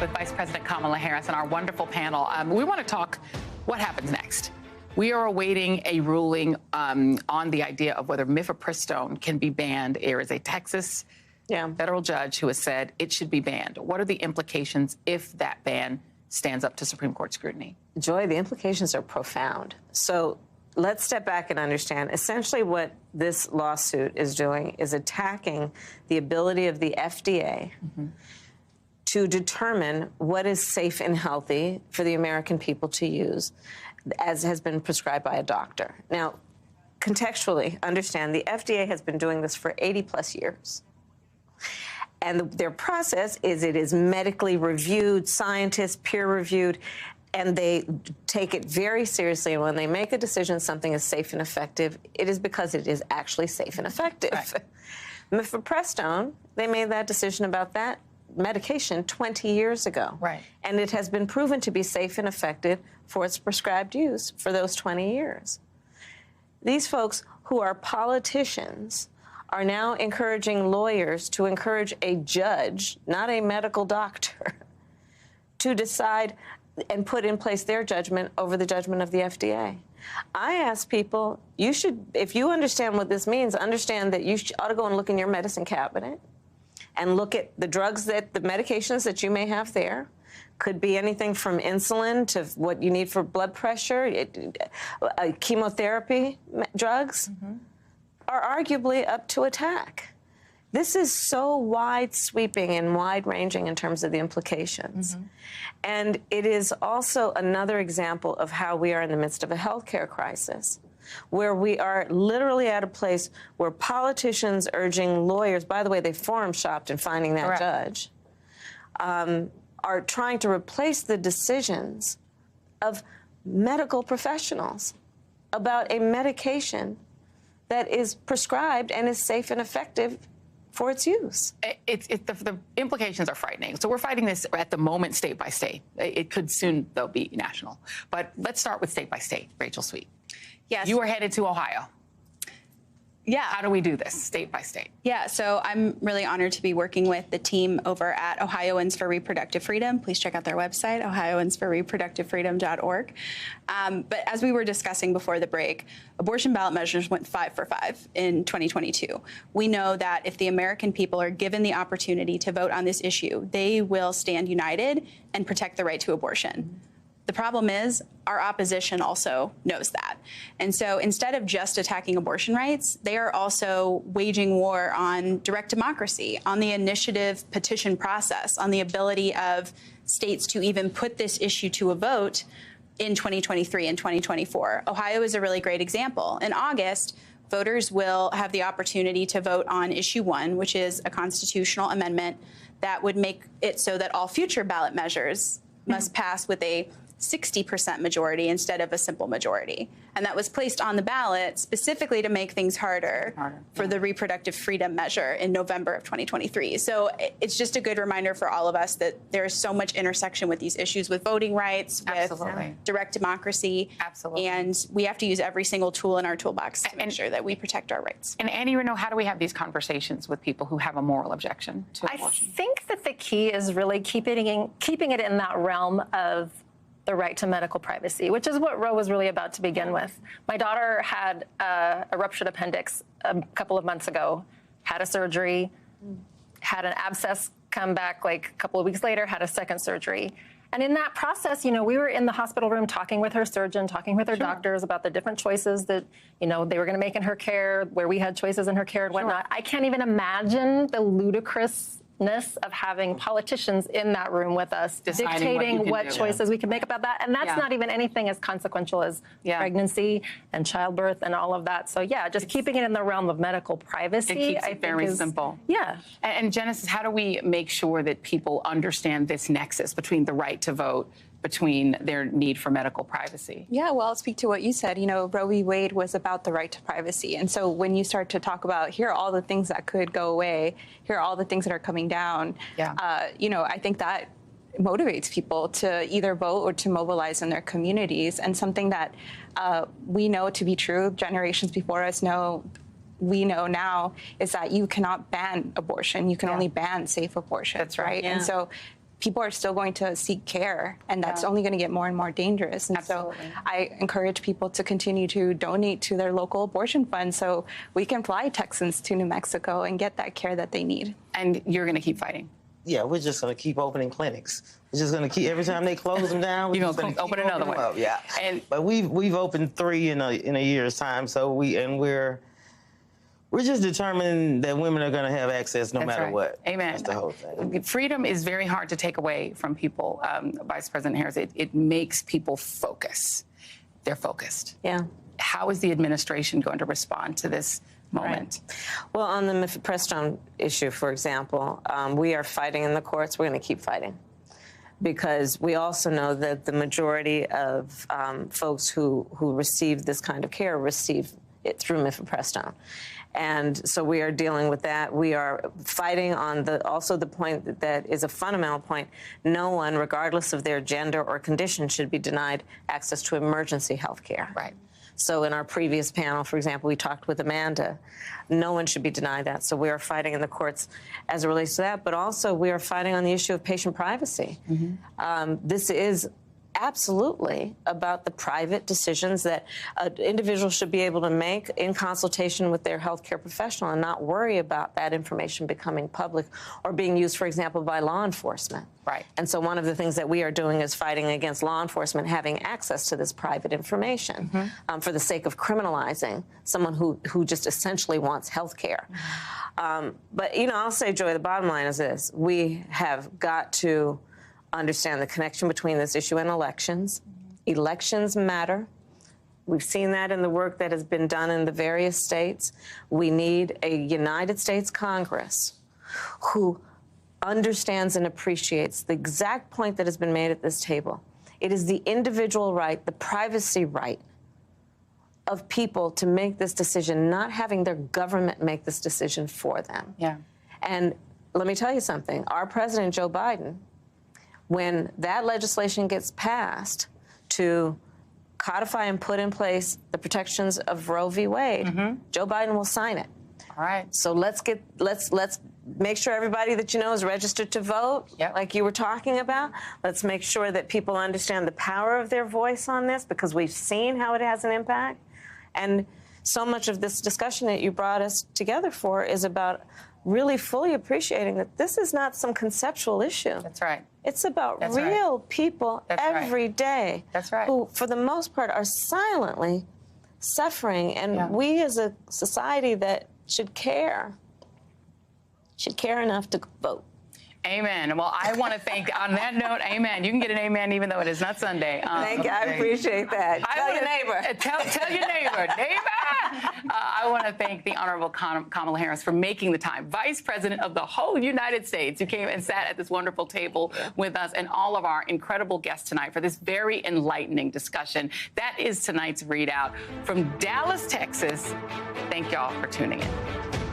with Vice President Kamala Harris and our wonderful panel. We want to talk what happens next. We are awaiting a ruling on the idea of whether mifepristone can be banned. There is a Texas federal judge who has said it should be banned. What are the implications if that ban stands up to Supreme Court scrutiny? Joy, the implications are profound. So let's step back and understand. Essentially what this lawsuit is doing is attacking the ability of the FDA to determine what is safe and healthy for the American people to use, as has been prescribed by a doctor. Now, contextually, understand the FDA has been doing this for 80-plus years. And their process is it is medically reviewed, scientists, peer-reviewed, and they take it very seriously. And when they make a decision something is safe and effective, it is because it is actually safe and effective. Right. Mifepristone, they made that decision about that medication 20 years ago. Right. And it has been proven to be safe and effective for its prescribed use for those 20 years. These folks who are politicians are now encouraging lawyers to encourage a judge, not a medical doctor, to decide and put in place their judgment over the judgment of the FDA. I ask people, you should, if you understand what this means, understand that you ought to go and look in your medicine cabinet and look at the drugs the medications that you may have there. Could be anything from insulin to what you need for blood pressure, chemotherapy drugs are arguably up to attack. This is so wide-sweeping and wide-ranging in terms of the implications. And it is also another example of how we are in the midst of a healthcare crisis, where we are literally at a place where politicians urging lawyers, by the way, they forum shopped in finding that judge, are trying to replace the decisions of medical professionals about a medication that is prescribed and is safe and effective for its use. The implications are frightening. So we're fighting this at the moment state by state. It could soon, though, be national. But let's start with state by state. Rachel Sweet. Yes. You are headed to Ohio. Yeah. How do we do this state by state? Yeah, so I'm really honored to be working with the team over at Ohioans for Reproductive Freedom. Please check out their website, ohioansforreproductivefreedom.org. But as we were discussing before the break, abortion ballot measures went 5 for 5 in 2022. We know that if the American people are given the opportunity to vote on this issue, they will stand united and protect the right to abortion. The problem is our opposition also knows that. And so instead of just attacking abortion rights, they are also waging war on direct democracy, on the initiative petition process, on the ability of states to even put this issue to a vote in 2023 and 2024. Ohio is a really great example. In August, voters will have the opportunity to vote on issue 1, which is a constitutional amendment that would make it so that all future ballot measures must pass with a 60% majority instead of a simple majority. And that was placed on the ballot specifically to make things harder for the reproductive freedom measure in November of 2023. So it's just a good reminder for all of us that there is so much intersection with these issues, with voting rights, with direct democracy. And we have to use every single tool in our toolbox to make sure that we protect our rights. And Annie Reneau, how do we have these conversations with people who have a moral objection to abortion? I think that the key is really keeping it in that realm of the right to medical privacy, which is what Roe was really about to begin with. My daughter had a ruptured appendix a couple of months ago, had a surgery, had an abscess come back like a couple of weeks later, had a second surgery. And in that process, we were in the hospital room talking with her surgeon, talking with her doctors about the different choices that, they were going to make in her care, where we had choices in her care and whatnot. I can't even imagine the ludicrousness of having politicians in that room with us dictating what choices we can make about that. And that's not even anything as consequential as pregnancy and childbirth and all of that. So just keeping it in the realm of medical privacy. It keeps it very simple. Yeah. And Genesis, how do we make sure that people understand this nexus between the right to vote, between their need for medical privacy? Yeah, well, I'll speak to what you said. Roe v. Wade was about the right to privacy. And so when you start to talk about, here are all the things that could go away, here are all the things that are coming down, I think that motivates people to either vote or to mobilize in their communities. And something that we know to be true, generations before us we know now, is that you cannot ban abortion. You can only ban safe abortion. That's right. And so people are still going to seek care, and that's only going to get more and more dangerous. And Absolutely. so I encourage people to continue to donate to their local abortion fund so we can fly Texans to New Mexico and get that care that they need. And you're going to keep fighting. Yeah, we're just going to keep opening clinics. We're just going to keep, every time they close them down, we're You're just gonna gonna open keep another opening one. them up. Yeah. And- But we've opened 3 in a year's time, so we're just determined that women are going to have access no That's matter right. what. Amen. That's the whole thing. Freedom is very hard to take away from people, Vice President Harris. It makes people focus. They're focused. Yeah. How is the administration going to respond to this moment? Well, on the mifepristone issue, for example, we are fighting in the courts. We're going to keep fighting because we also know that the majority of folks who receive this kind of care receive it through mifepristone. And so we are dealing with that. We are fighting on also the point that is a fundamental point. No one, regardless of their gender or condition, should be denied access to emergency health care. Right. So in our previous panel, for example, we talked with Amanda. No one should be denied that. So we are fighting in the courts as it relates to that. But also we are fighting on the issue of patient privacy. This is absolutely about the private decisions that an individual should be able to make in consultation with their healthcare professional and not worry about that information becoming public or being used, for example, by law enforcement. Right. And so one of the things that we are doing is fighting against law enforcement having access to this private information for the sake of criminalizing someone who just essentially wants health care. But, you know, I'll say, Joy, the bottom line is this. We have got to understand the connection between this issue and elections. Elections matter. We've seen that in the work that has been done in the various states. We need a United States Congress who understands and appreciates the exact point that has been made at this table. It is the individual right, the privacy right of people to make this decision, not having their government make this decision for them. Yeah. And let me tell you something. Our president, Joe Biden, when that legislation gets passed to codify and put in place the protections of Roe v. Wade, Joe Biden will sign it. All right. So let's make sure everybody that you know is registered to vote, Yep. like you were talking about. Let's make sure that people understand the power of their voice on this because we've seen how it has an impact. And so much of this discussion that you brought us together for is about really fully appreciating that this is not some conceptual issue. That's right. It's about That's right. real people That's right. every day That's right. who, for the most part, are silently suffering. And Yeah. we as a society that should care enough to vote. Amen. Well, I want to thank, on that note, amen. You can get an amen even though it is not Sunday. Thank you. I appreciate that. Tell your neighbor. Tell your neighbor. I want to thank the Honorable Kamala Harris for making the time. Vice President of the whole United States, who came and sat at this wonderful table with us and all of our incredible guests tonight for this very enlightening discussion. That is tonight's ReidOut from Dallas, Texas. Thank y'all for tuning in.